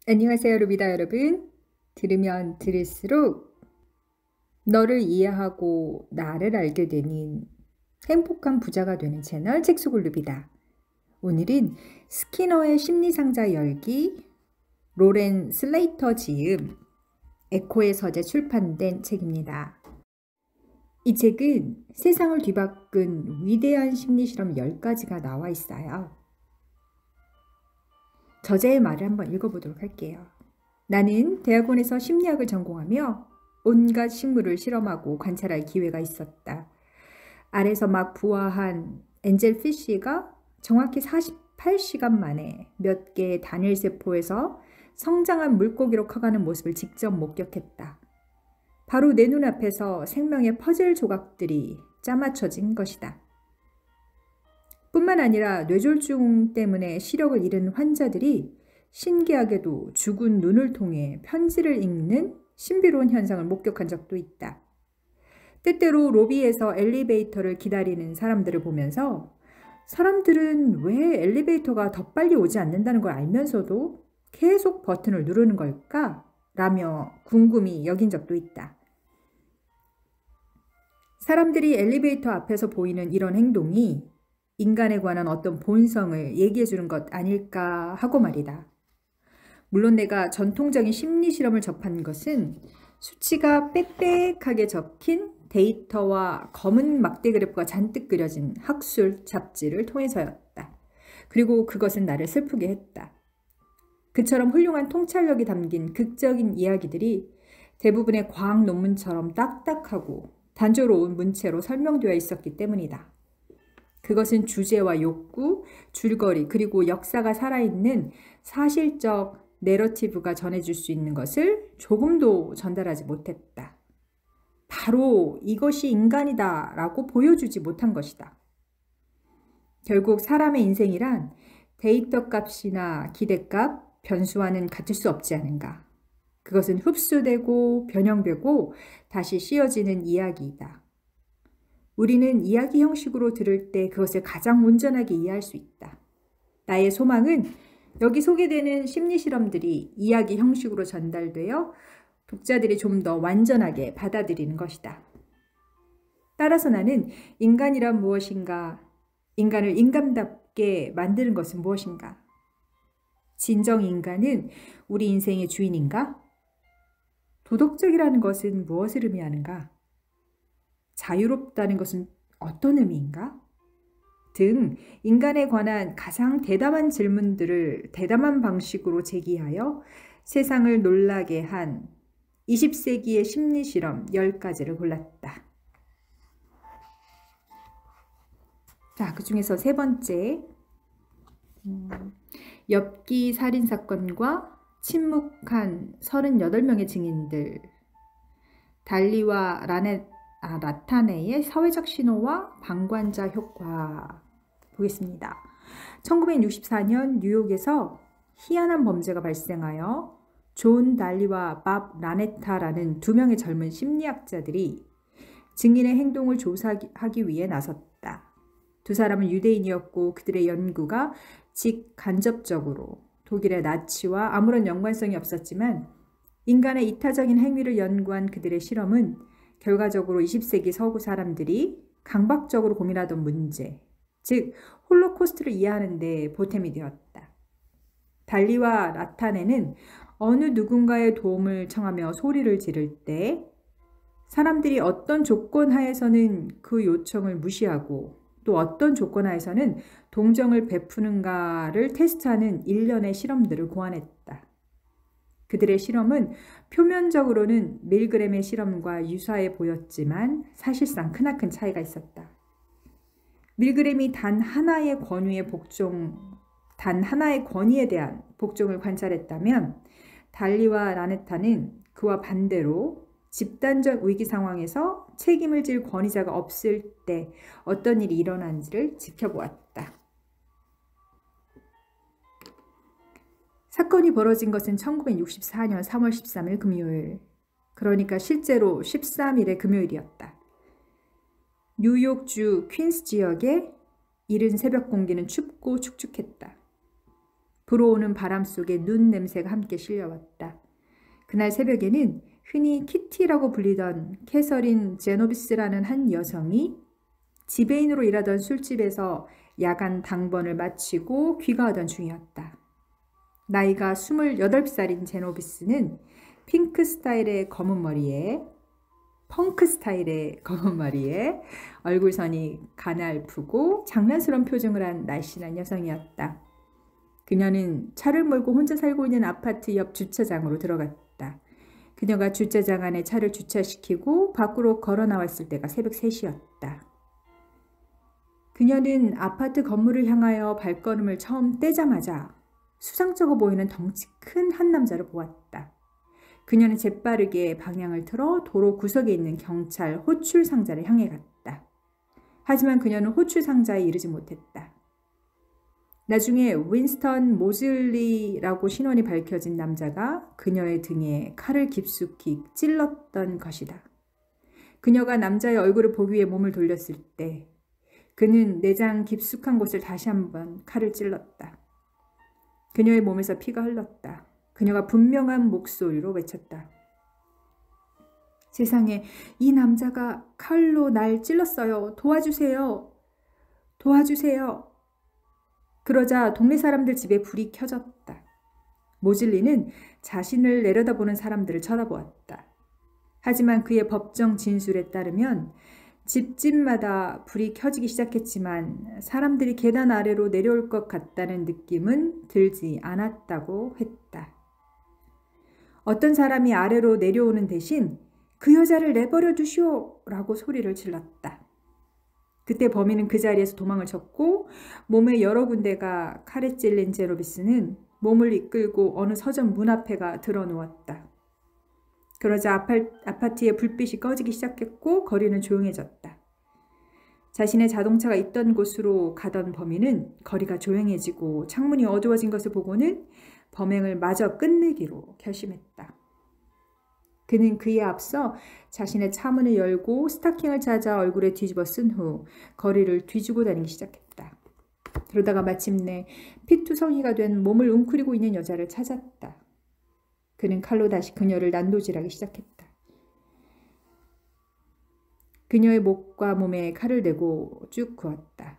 안녕하세요, 루비다 여러분. 들으면 들을수록 너를 이해하고 나를 알게 되는 행복한 부자가 되는 채널 책 속을 루비다. 오늘은 스키너의 심리상자 열기, 로렌 슬레이터 지음, 에코의 서재 출판된 책입니다. 이 책은 세상을 뒤바꾼 위대한 심리실험 10가지가 나와 있어요. 저자의 말을 한번 읽어보도록 할게요. 나는 대학원에서 심리학을 전공하며 온갖 식물을 실험하고 관찰할 기회가 있었다. 알에서 막 부화한 엔젤피쉬가 정확히 48시간 만에 몇 개의 단일 세포에서 성장한 물고기로 커가는 모습을 직접 목격했다. 바로 내 눈앞에서 생명의 퍼즐 조각들이 짜맞춰진 것이다. 뿐만 아니라 뇌졸중 때문에 시력을 잃은 환자들이 신기하게도 죽은 눈을 통해 편지를 읽는 신비로운 현상을 목격한 적도 있다. 때때로 로비에서 엘리베이터를 기다리는 사람들을 보면서 사람들은 왜 엘리베이터가 더 빨리 오지 않는다는 걸 알면서도 계속 버튼을 누르는 걸까? 라며 궁금히 여긴 적도 있다. 사람들이 엘리베이터 앞에서 보이는 이런 행동이 인간에 관한 어떤 본성을 얘기해 주는 것 아닐까 하고 말이다. 물론 내가 전통적인 심리 실험을 접한 것은 수치가 빽빽하게 적힌 데이터와 검은 막대 그래프가 잔뜩 그려진 학술 잡지를 통해서였다. 그리고 그것은 나를 슬프게 했다. 그처럼 훌륭한 통찰력이 담긴 극적인 이야기들이 대부분의 과학 논문처럼 딱딱하고 단조로운 문체로 설명되어 있었기 때문이다. 그것은 주제와 욕구, 줄거리, 그리고 역사가 살아있는 사실적 내러티브가 전해줄 수 있는 것을 조금도 전달하지 못했다. 바로 이것이 인간이다 라고 보여주지 못한 것이다. 결국 사람의 인생이란 데이터 값이나 기대값, 변수와는 같을 수 없지 않은가. 그것은 흡수되고 변형되고 다시 씌어지는 이야기이다. 우리는 이야기 형식으로 들을 때 그것을 가장 온전하게 이해할 수 있다. 나의 소망은 여기 소개되는 심리 실험들이 이야기 형식으로 전달되어 독자들이 좀 더 완전하게 받아들이는 것이다. 따라서 나는 인간이란 무엇인가, 인간을 인간답게 만드는 것은 무엇인가, 진정 인간은 우리 인생의 주인인가, 도덕적이라는 것은 무엇을 의미하는가, 자유롭다는 것은 어떤 의미인가? 등 인간에 관한 가장 대담한 질문들을 대담한 방식으로 제기하여 세상을 놀라게 한 20세기의 심리실험 10가지를 골랐다. 자, 그 중에서 세 번째, 엽기 살인사건과 침묵한 38명의 증인들, 달리와 라타네의 사회적 신호와 방관자 효과 보겠습니다. 1964년 뉴욕에서 희한한 범죄가 발생하여 존 달리와 밥 라네타라는 두 명의 젊은 심리학자들이 증인의 행동을 조사하기 위해 나섰다. 두 사람은 유대인이었고 그들의 연구가 직간접적으로 독일의 나치와 아무런 연관성이 없었지만 인간의 이타적인 행위를 연구한 그들의 실험은 결과적으로 20세기 서구 사람들이 강박적으로 고민하던 문제, 즉 홀로코스트를 이해하는 데 보탬이 되었다. 달리와 라타네는 어느 누군가의 도움을 청하며 소리를 지를 때 사람들이 어떤 조건 하에서는 그 요청을 무시하고 또 어떤 조건 하에서는 동정을 베푸는가를 테스트하는 일련의 실험들을 고안했다. 그들의 실험은 표면적으로는 밀그램의 실험과 유사해 보였지만 사실상 크나큰 차이가 있었다. 밀그램이 단 하나의 권위에 대한 복종을 관찰했다면 달리와 라네타는 그와 반대로 집단적 위기 상황에서 책임을 질 권위자가 없을 때 어떤 일이 일어난지를 지켜보았다. 사건이 벌어진 것은 1964년 3월 13일 금요일, 그러니까 실제로 13일의 금요일이었다. 뉴욕주 퀸스 지역의 이른 새벽 공기는 춥고 축축했다. 불어오는 바람 속에 눈 냄새가 함께 실려왔다. 그날 새벽에는 흔히 키티라고 불리던 캐서린 제노비스라는 한 여성이 지배인으로 일하던 술집에서 야간 당번을 마치고 귀가하던 중이었다. 나이가 28살인 제노비스는 펑크 스타일의 검은 머리에 얼굴선이 가냘프고 장난스러운 표정을 한 날씬한 여성이었다. 그녀는 차를 몰고 혼자 살고 있는 아파트 옆 주차장으로 들어갔다. 그녀가 주차장 안에 차를 주차시키고 밖으로 걸어 나왔을 때가 새벽 3시였다. 그녀는 아파트 건물을 향하여 발걸음을 처음 떼자마자 수상쩍어 보이는 덩치 큰 한 남자를 보았다. 그녀는 재빠르게 방향을 틀어 도로 구석에 있는 경찰 호출 상자를 향해 갔다. 하지만 그녀는 호출 상자에 이르지 못했다. 나중에 윈스턴 모즐리라고 신원이 밝혀진 남자가 그녀의 등에 칼을 깊숙이 찔렀던 것이다. 그녀가 남자의 얼굴을 보기 위해 몸을 돌렸을 때 그는 내장 깊숙한 곳을 다시 한번 칼을 찔렀다. 그녀의 몸에서 피가 흘렀다. 그녀가 분명한 목소리로 외쳤다. 세상에, 이 남자가 칼로 날 찔렀어요. 도와주세요. 도와주세요. 그러자 동네 사람들 집에 불이 켜졌다. 모즐리는 자신을 내려다보는 사람들을 쳐다보았다. 하지만 그의 법정 진술에 따르면 집집마다 불이 켜지기 시작했지만 사람들이 계단 아래로 내려올 것 같다는 느낌은 들지 않았다고 했다. 어떤 사람이 아래로 내려오는 대신 그 여자를 내버려 두시오! 라고 소리를 질렀다. 그때 범인은 그 자리에서 도망을 쳤고 몸의 여러 군데가 칼에 찔린 제노비스는 몸을 이끌고 어느 서점 문 앞에 가 드러누웠다. 그러자 아파트의 불빛이 꺼지기 시작했고 거리는 조용해졌다. 자신의 자동차가 있던 곳으로 가던 범인은 거리가 조용해지고 창문이 어두워진 것을 보고는 범행을 마저 끝내기로 결심했다. 그는 그에 앞서 자신의 차문을 열고 스타킹을 찾아 얼굴에 뒤집어 쓴 후 거리를 뒤지고 다니기 시작했다. 그러다가 마침내 피투성이가 된 몸을 웅크리고 있는 여자를 찾았다. 그는 칼로 다시 그녀를 난도질하기 시작했다. 그녀의 목과 몸에 칼을 대고 쭉 그었다.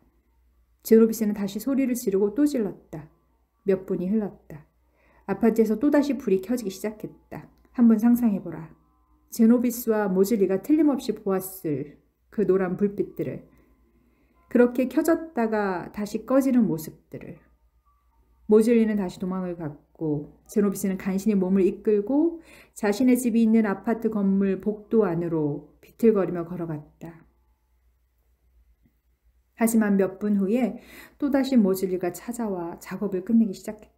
제노비스는 다시 소리를 지르고 또 질렀다. 몇 분이 흘렀다. 아파트에서 또다시 불이 켜지기 시작했다. 한번 상상해보라. 제노비스와 모즐리가 틀림없이 보았을 그 노란 불빛들을, 그렇게 켜졌다가 다시 꺼지는 모습들을. 모즐리는 다시 도망을 갔고 제노비스는 간신히 몸을 이끌고 자신의 집이 있는 아파트 건물 복도 안으로 비틀거리며 걸어갔다. 하지만 몇 분 후에 또다시 모즐리가 찾아와 작업을 끝내기 시작했다.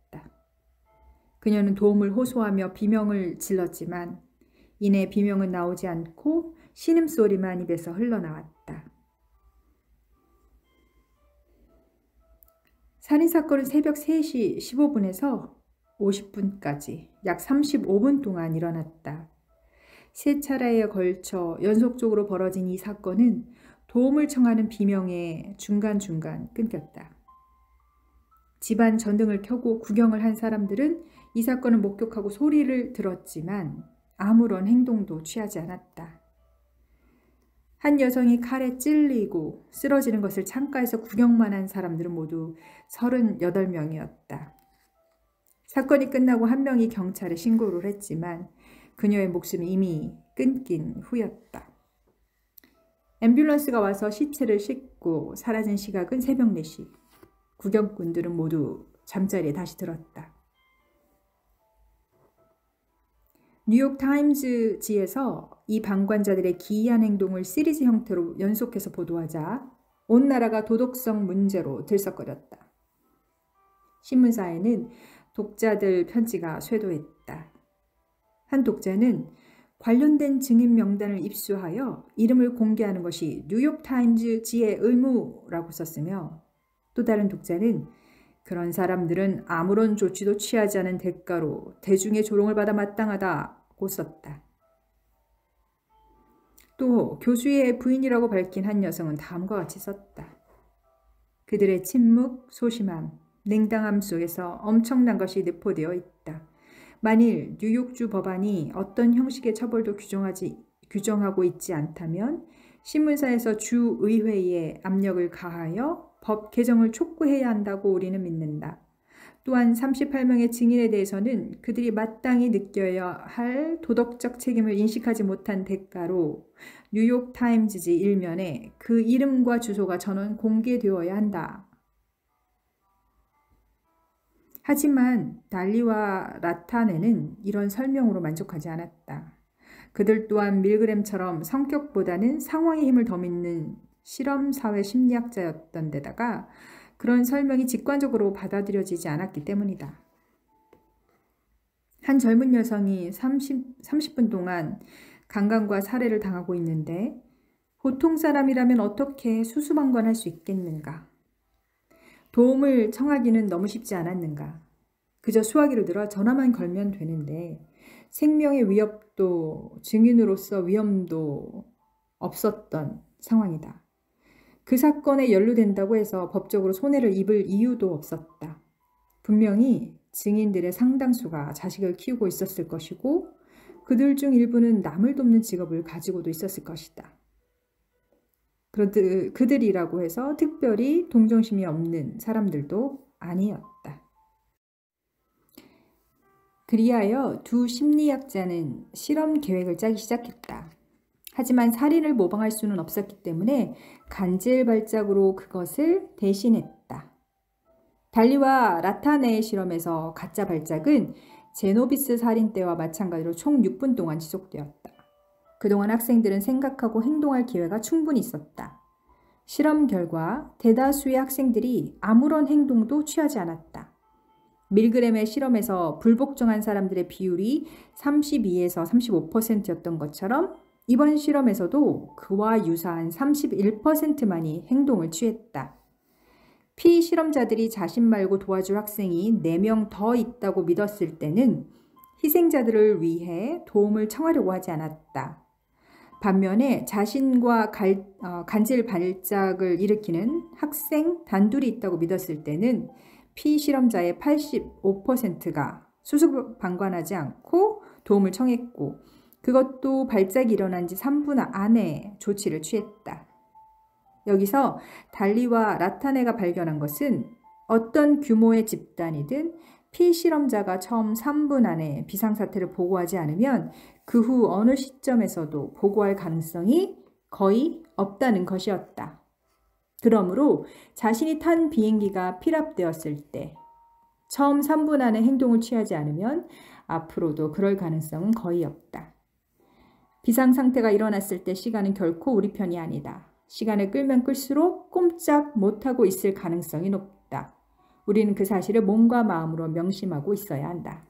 그녀는 도움을 호소하며 비명을 질렀지만 이내 비명은 나오지 않고 신음소리만 입에서 흘러나왔다. 살인사건은 새벽 3시 15분에서 50분까지 약 35분 동안 일어났다. 세 차례에 걸쳐 연속적으로 벌어진 이 사건은 도움을 청하는 비명에 중간중간 끊겼다. 집안 전등을 켜고 구경을 한 사람들은 이 사건을 목격하고 소리를 들었지만 아무런 행동도 취하지 않았다. 한 여성이 칼에 찔리고 쓰러지는 것을 창가에서 구경만 한 사람들은 모두 38명이었다. 사건이 끝나고 한 명이 경찰에 신고를 했지만 그녀의 목숨이 이미 끊긴 후였다. 앰뷸런스가 와서 시체를 싣고 사라진 시각은 새벽 4시. 구경꾼들은 모두 잠자리에 다시 들었다. 뉴욕타임즈지에서 이 방관자들의 기이한 행동을 시리즈 형태로 연속해서 보도하자 온 나라가 도덕성 문제로 들썩거렸다. 신문사에는 독자들 편지가 쇄도했다. 한 독자는 관련된 증인 명단을 입수하여 이름을 공개하는 것이 뉴욕타임즈지의 의무라고 썼으며 또 다른 독자는 그런 사람들은 아무런 조치도 취하지 않은 대가로 대중의 조롱을 받아 마땅하다고 썼다. 또 교수의 부인이라고 밝힌 한 여성은 다음과 같이 썼다. 그들의 침묵, 소심함, 냉담함 속에서 엄청난 것이 내포되어 있다. 만일 뉴욕주 법안이 어떤 형식의 처벌도 규정하고 있지 않다면 신문사에서 주의회에 압력을 가하여 법 개정을 촉구해야 한다고 우리는 믿는다. 또한 38명의 증인에 대해서는 그들이 마땅히 느껴야 할 도덕적 책임을 인식하지 못한 대가로 뉴욕타임즈지 일면에 그 이름과 주소가 전원 공개되어야 한다. 하지만 달리와 라타네는 이런 설명으로 만족하지 않았다. 그들 또한 밀그램처럼 성격보다는 상황의 힘을 더 믿는 실험사회 심리학자였던 데다가 그런 설명이 직관적으로 받아들여지지 않았기 때문이다. 한 젊은 여성이 30분 동안 강간과 살해를 당하고 있는데 보통 사람이라면 어떻게 수수방관할 수 있겠는가? 도움을 청하기는 너무 쉽지 않았는가? 그저 수화기를 들어 전화만 걸면 되는데 생명의 위협도 증인으로서 위험도 없었던 상황이다. 그 사건에 연루된다고 해서 법적으로 손해를 입을 이유도 없었다. 분명히 증인들의 상당수가 자식을 키우고 있었을 것이고 그들 중 일부는 남을 돕는 직업을 가지고도 있었을 것이다. 그들이라고 해서 특별히 동정심이 없는 사람들도 아니었다. 그리하여 두 심리학자는 실험 계획을 짜기 시작했다. 하지만 살인을 모방할 수는 없었기 때문에 간질 발작으로 그것을 대신했다. 달리와 라타네의 실험에서 가짜 발작은 제노비스 살인 때와 마찬가지로 총 6분 동안 지속되었다. 그동안 학생들은 생각하고 행동할 기회가 충분히 있었다. 실험 결과 대다수의 학생들이 아무런 행동도 취하지 않았다. 밀그램의 실험에서 불복종한 사람들의 비율이 32에서 35%였던 것처럼 이번 실험에서도 그와 유사한 31%만이 행동을 취했다. 피실험자들이 자신 말고 도와줄 학생이 4명 더 있다고 믿었을 때는 희생자들을 위해 도움을 청하려고 하지 않았다. 반면에 자신과 간질 발작을 일으키는 학생 단둘이 있다고 믿었을 때는 피실험자의 85%가 수수방관하지 않고 도움을 청했고 그것도 발작이 일어난 지 3분 안에 조치를 취했다. 여기서 달리와 라타네가 발견한 것은 어떤 규모의 집단이든 피실험자가 처음 3분 안에 비상사태를 보고하지 않으면 그 후 어느 시점에서도 보고할 가능성이 거의 없다는 것이었다. 그러므로 자신이 탄 비행기가 피랍되었을 때 처음 3분 안에 행동을 취하지 않으면 앞으로도 그럴 가능성은 거의 없다. 비상상태가 일어났을 때 시간은 결코 우리 편이 아니다. 시간을 끌면 끌수록 꼼짝 못하고 있을 가능성이 높다. 우리는 그 사실을 몸과 마음으로 명심하고 있어야 한다.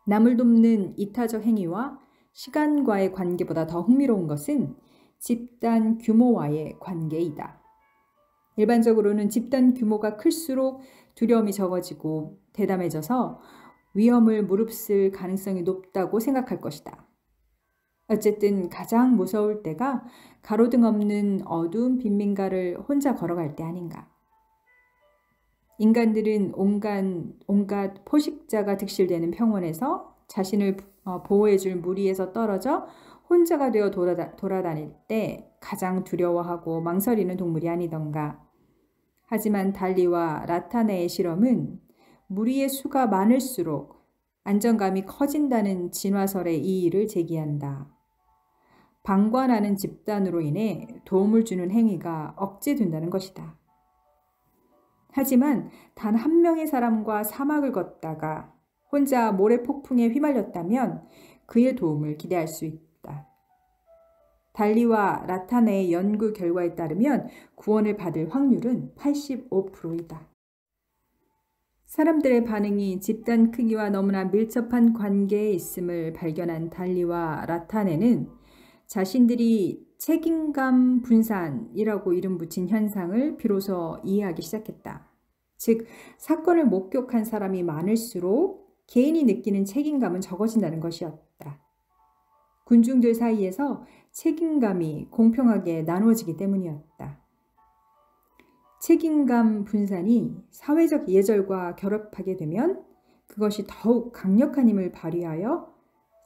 남을 돕는 이타적 행위와 시간과의 관계보다 더 흥미로운 것은 집단 규모와의 관계이다. 일반적으로는 집단 규모가 클수록 두려움이 적어지고 대담해져서 위험을 무릅쓸 가능성이 높다고 생각할 것이다. 어쨌든 가장 무서울 때가 가로등 없는 어두운 빈민가를 혼자 걸어갈 때 아닌가. 인간들은 온갖 포식자가 득실되는 평원에서 자신을 보호해줄 무리에서 떨어져 혼자가 되어 돌아다닐 때 가장 두려워하고 망설이는 동물이 아니던가. 하지만 달리와 라타네의 실험은 무리의 수가 많을수록 안정감이 커진다는 진화설의 이의를 제기한다. 방관하는 집단으로 인해 도움을 주는 행위가 억제된다는 것이다. 하지만 단 한 명의 사람과 사막을 걷다가 혼자 모래폭풍에 휘말렸다면 그의 도움을 기대할 수 있다. 달리와 라타네의 연구 결과에 따르면 구원을 받을 확률은 85%이다. 사람들의 반응이 집단 크기와 너무나 밀접한 관계에 있음을 발견한 달리와 라타네는 자신들이 책임감 분산이라고 이름 붙인 현상을 비로소 이해하기 시작했다. 즉, 사건을 목격한 사람이 많을수록 개인이 느끼는 책임감은 적어진다는 것이었다. 군중들 사이에서 책임감이 공평하게 나누어지기 때문이었다. 책임감 분산이 사회적 예절과 결합하게 되면 그것이 더욱 강력한 힘을 발휘하여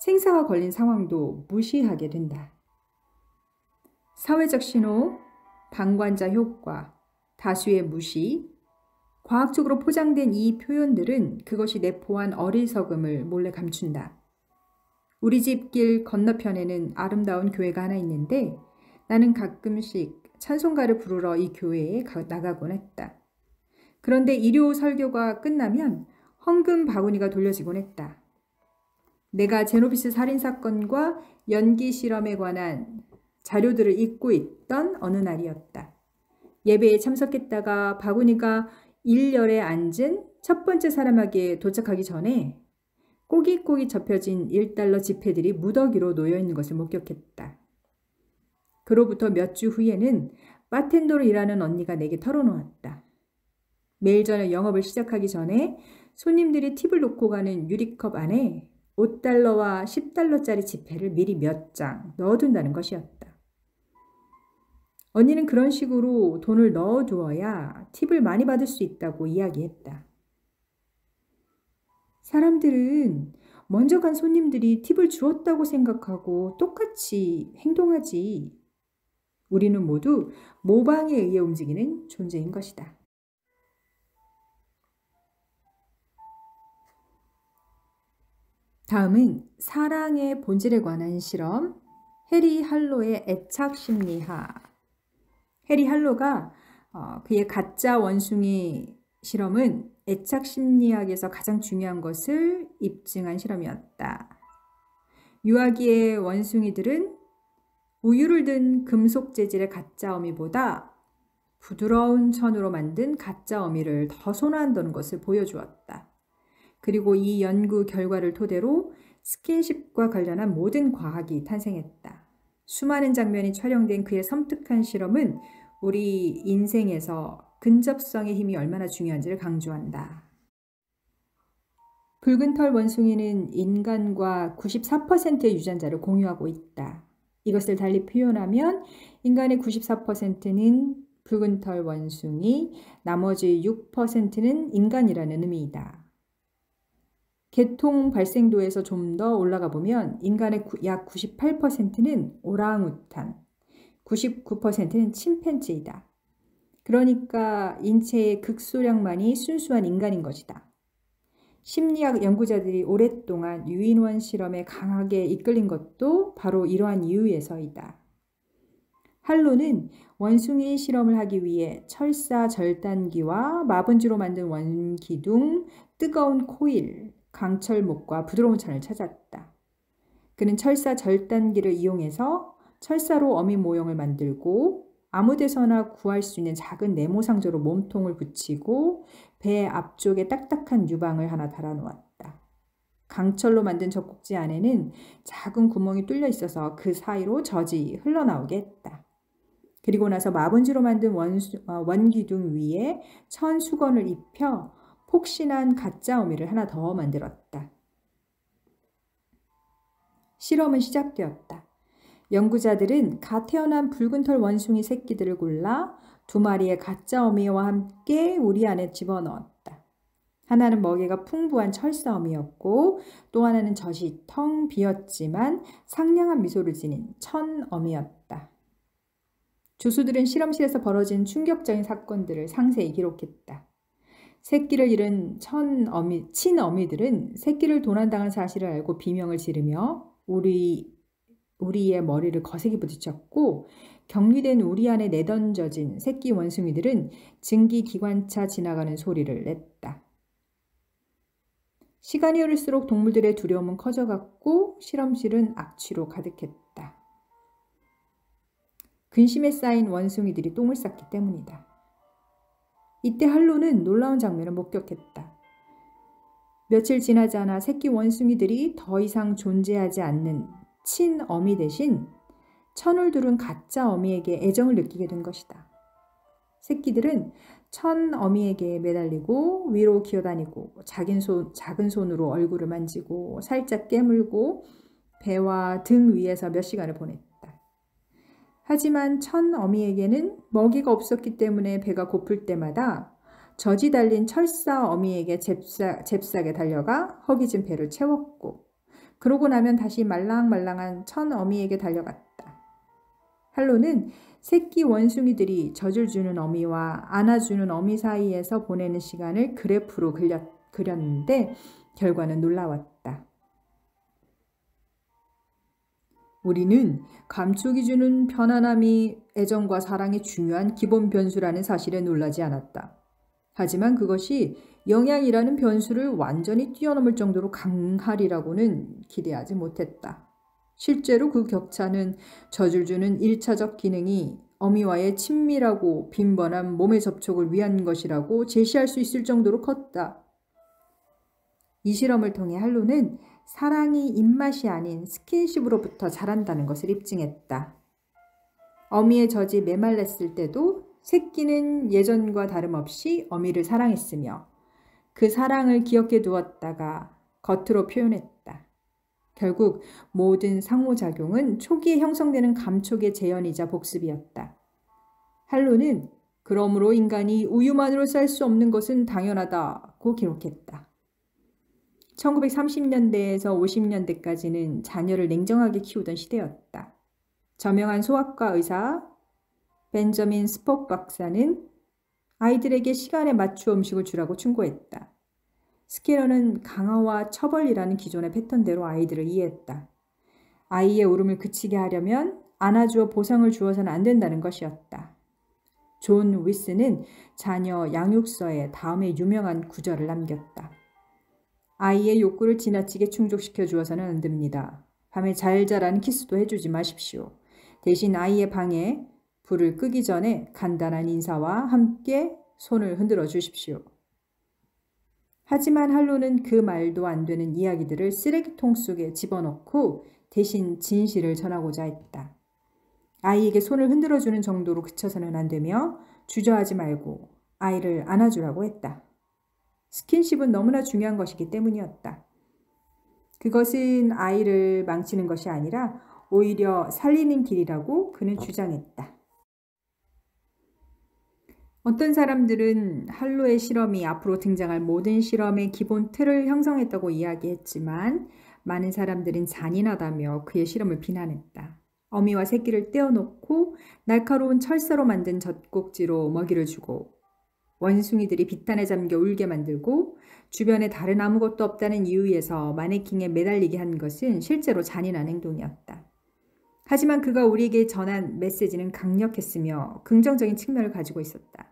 생사가 걸린 상황도 무시하게 된다. 사회적 신호, 방관자 효과, 다수의 무시, 과학적으로 포장된 이 표현들은 그것이 내포한 어리석음을 몰래 감춘다. 우리 집 길 건너편에는 아름다운 교회가 하나 있는데 나는 가끔씩 찬송가를 부르러 이 교회에 나가곤 했다. 그런데 일요 설교가 끝나면 헌금 바구니가 돌려지곤 했다. 내가 제노비스 살인사건과 연기 실험에 관한 자료들을 읽고 있던 어느 날이었다. 예배에 참석했다가 바구니가 1열에 앉은 첫 번째 사람에게 도착하기 전에 꼬깃꼬깃 접혀진 1달러 지폐들이 무더기로 놓여있는 것을 목격했다. 그로부터 몇 주 후에는 바텐더로 일하는 언니가 내게 털어놓았다. 매일 저녁 영업을 시작하기 전에 손님들이 팁을 놓고 가는 유리컵 안에 5달러와 10달러짜리 지폐를 미리 몇 장 넣어둔다는 것이었다. 언니는 그런 식으로 돈을 넣어두어야 팁을 많이 받을 수 있다고 이야기했다. 사람들은 먼저 간 손님들이 팁을 주었다고 생각하고 똑같이 행동하지. 우리는 모두 모방에 의해 움직이는 존재인 것이다. 다음은 사랑의 본질에 관한 실험, 해리 할로의 애착 심리학. 해리 할로가 그의 가짜 원숭이 실험은 애착 심리학에서 가장 중요한 것을 입증한 실험이었다. 유아기의 원숭이들은 우유를 든 금속 재질의 가짜 어미보다 부드러운 천으로 만든 가짜 어미를 더 선호한다는 것을 보여주었다. 그리고 이 연구 결과를 토대로 스킨십과 관련한 모든 과학이 탄생했다. 수많은 장면이 촬영된 그의 섬뜩한 실험은 우리 인생에서 근접성의 힘이 얼마나 중요한지를 강조한다. 붉은 털 원숭이는 인간과 94%의 유전자를 공유하고 있다. 이것을 달리 표현하면 인간의 94%는 붉은 털 원숭이, 나머지 6%는 인간이라는 의미이다. 계통 발생도에서 좀 더 올라가 보면 인간의 약 98%는 오랑우탄, 99%는 침팬지이다. 그러니까 인체의 극소량만이 순수한 인간인 것이다. 심리학 연구자들이 오랫동안 유인원 실험에 강하게 이끌린 것도 바로 이러한 이유에서이다. 할로는 원숭이 실험을 하기 위해 철사 절단기와 마분지로 만든 원기둥, 뜨거운 코일, 강철목과 부드러운 천을 찾았다. 그는 철사 절단기를 이용해서 철사로 어미 모형을 만들고 아무 데서나 구할 수 있는 작은 네모 상자로 몸통을 붙이고 배 앞쪽에 딱딱한 유방을 하나 달아놓았다. 강철로 만든 젖꼭지 안에는 작은 구멍이 뚫려 있어서 그 사이로 젖이 흘러나오게 했다. 그리고 나서 마분지로 만든 원기둥 위에 천 수건을 입혀 폭신한 가짜 어미를 하나 더 만들었다. 실험은 시작되었다. 연구자들은 갓 태어난 붉은 털 원숭이 새끼들을 골라 2마리의 가짜 어미와 함께 우리 안에 집어넣었다. 하나는 먹이가 풍부한 철사 어미였고 또 하나는 젖이 텅 비었지만 상냥한 미소를 지닌 천 어미였다. 조수들은 실험실에서 벌어진 충격적인 사건들을 상세히 기록했다. 새끼를 잃은 친어미들은 새끼를 도난당한 사실을 알고 비명을 지르며 우리의 머리를 거세게 부딪혔고 격리된 우리 안에 내던져진 새끼 원숭이들은 증기기관차 지나가는 소리를 냈다. 시간이 흐를수록 동물들의 두려움은 커져갔고 실험실은 악취로 가득했다. 근심에 쌓인 원숭이들이 똥을 쌌기 때문이다. 이때 할로는 놀라운 장면을 목격했다. 며칠 지나지 않아 새끼 원숭이들이 더 이상 존재하지 않는 친어미 대신 천을 두른 가짜 어미에게 애정을 느끼게 된 것이다. 새끼들은 천 어미에게 매달리고 위로 기어다니고 작은 손으로 얼굴을 만지고 살짝 깨물고 배와 등 위에서 몇 시간을 보냈다. 하지만 천 어미에게는 먹이가 없었기 때문에 배가 고플 때마다 젖이 달린 철사 어미에게 잽싸게 달려가 허기진 배를 채웠고, 그러고 나면 다시 말랑말랑한 천 어미에게 달려갔다. 할로는 새끼 원숭이들이 젖을 주는 어미와 안아주는 어미 사이에서 보내는 시간을 그래프로 그렸는데 결과는 놀라웠다. 우리는 감촉이 주는 편안함이 애정과 사랑의 중요한 기본 변수라는 사실에 놀라지 않았다. 하지만 그것이 영양이라는 변수를 완전히 뛰어넘을 정도로 강하리라고는 기대하지 못했다. 실제로 그 격차는 젖을 주는 1차적 기능이 어미와의 친밀하고 빈번한 몸의 접촉을 위한 것이라고 제시할 수 있을 정도로 컸다. 이 실험을 통해 할로는 사랑이 입맛이 아닌 스킨십으로부터 자란다는 것을 입증했다. 어미의 젖이 메말랐을 때도 새끼는 예전과 다름없이 어미를 사랑했으며 그 사랑을 기억해 두었다가 겉으로 표현했다. 결국 모든 상호작용은 초기에 형성되는 감촉의 재현이자 복습이었다. 할로는 그러므로 인간이 우유만으로 살 수 없는 것은 당연하다고 기록했다. 1930년대에서 50년대까지는 자녀를 냉정하게 키우던 시대였다. 저명한 소아과 의사 벤저민 스폭 박사는 아이들에게 시간에 맞추어 음식을 주라고 충고했다. 스키너는 강화와 처벌이라는 기존의 패턴대로 아이들을 이해했다. 아이의 울음을 그치게 하려면 안아주어 보상을 주어서는 안 된다는 것이었다. 존 위스는 자녀 양육서에 다음에 유명한 구절을 남겼다. 아이의 욕구를 지나치게 충족시켜 주어서는 안 됩니다. 밤에 잘 자라는 키스도 해주지 마십시오. 대신 아이의 방에 불을 끄기 전에 간단한 인사와 함께 손을 흔들어 주십시오. 하지만 할로는 그 말도 안 되는 이야기들을 쓰레기통 속에 집어넣고 대신 진실을 전하고자 했다. 아이에게 손을 흔들어주는 정도로 그쳐서는 안 되며 주저하지 말고 아이를 안아주라고 했다. 스킨십은 너무나 중요한 것이기 때문이었다. 그것은 아이를 망치는 것이 아니라 오히려 살리는 길이라고 그는 주장했다. 어떤 사람들은 할로의 실험이 앞으로 등장할 모든 실험의 기본 틀을 형성했다고 이야기했지만 많은 사람들은 잔인하다며 그의 실험을 비난했다. 어미와 새끼를 떼어놓고 날카로운 철사로 만든 젖꼭지로 먹이를 주고 원숭이들이 비탄에 잠겨 울게 만들고 주변에 다른 아무것도 없다는 이유에서 마네킹에 매달리게 한 것은 실제로 잔인한 행동이었다. 하지만 그가 우리에게 전한 메시지는 강력했으며 긍정적인 측면을 가지고 있었다.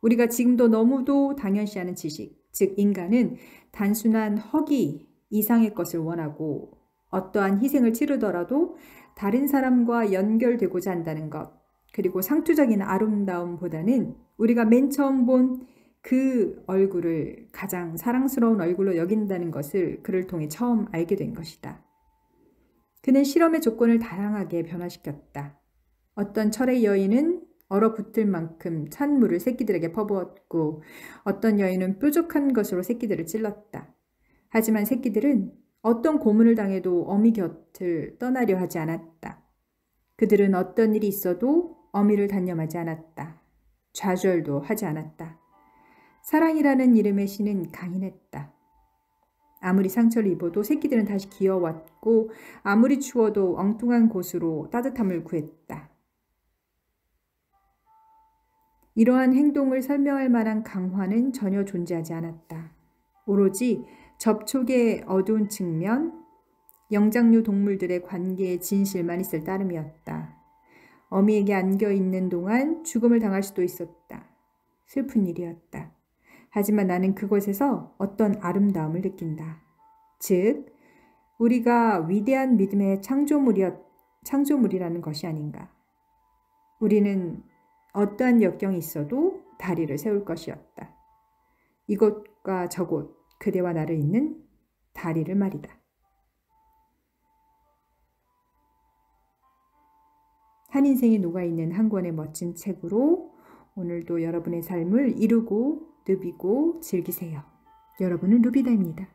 우리가 지금도 너무도 당연시하는 지식, 즉 인간은 단순한 허기 이상의 것을 원하고 어떠한 희생을 치르더라도 다른 사람과 연결되고자 한다는 것, 그리고 상투적인 아름다움보다는 우리가 맨 처음 본 그 얼굴을 가장 사랑스러운 얼굴로 여긴다는 것을 그를 통해 처음 알게 된 것이다. 그는 실험의 조건을 다양하게 변화시켰다. 어떤 철의 여인은 얼어붙을 만큼 찬물을 새끼들에게 퍼부었고 어떤 여인은 뾰족한 것으로 새끼들을 찔렀다. 하지만 새끼들은 어떤 고문을 당해도 어미 곁을 떠나려 하지 않았다. 그들은 어떤 일이 있어도 어미를 단념하지 않았다. 좌절도 하지 않았다. 사랑이라는 이름의 신은 강인했다. 아무리 상처를 입어도 새끼들은 다시 기어왔고 아무리 추워도 엉뚱한 곳으로 따뜻함을 구했다. 이러한 행동을 설명할 만한 강화는 전혀 존재하지 않았다. 오로지 접촉의 어두운 측면, 영장류 동물들의 관계의 진실만 있을 따름이었다. 어미에게 안겨있는 동안 죽음을 당할 수도 있었다. 슬픈 일이었다. 하지만 나는 그곳에서 어떤 아름다움을 느낀다. 즉, 우리가 위대한 믿음의 창조물이라는 것이 아닌가. 우리는 어떠한 역경이 있어도 다리를 세울 것이었다. 이곳과 저곳, 그대와 나를 잇는 다리를 말이다. 한 인생이 녹아있는 한 권의 멋진 책으로 오늘도 여러분의 삶을 이루고 누비고 즐기세요. 여러분은 루비다입니다.